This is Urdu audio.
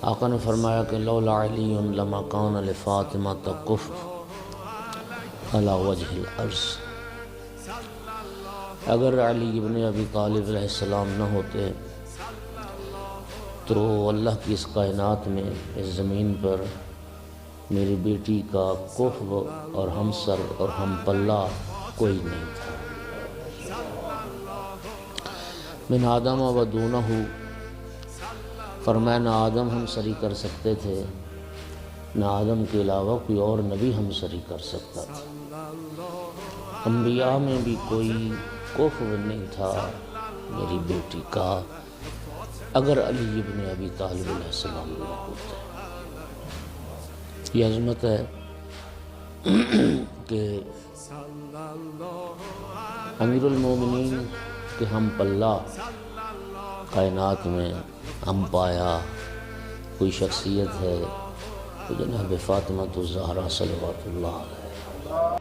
آقا نے فرمایا کہ لولا علی لما کان لفاطمہ کفر علی وجہ الارض، اگر علی ابن ابی طالب علیہ السلام نہ ہوتے تو اللہ کی اس کائنات میں، اس زمین پر میری بیٹی کا کفو اور ہمسر اور ہم پلہ کوئی نہیں تھا۔ من آدم و دونہ، فرمایا نہ آدم ہم سری کر سکتے تھے، نہ آدم کے علاوہ کوئی اور نبی ہم سری کر سکتا تھا۔ انبیاء میں بھی کوئی کفو نہیں تھا میری بیٹی کا، اگر علی ابن ابی طالب علیہ السلام نہ ہوتے۔ یہ عظمت ہے کہ امیر المومنین کہ ہم پلہ کائنات میں ہم پایا کوئی شخصیت ہے تو جناب فاطمہ الزہرا صلوات اللہ علیہ۔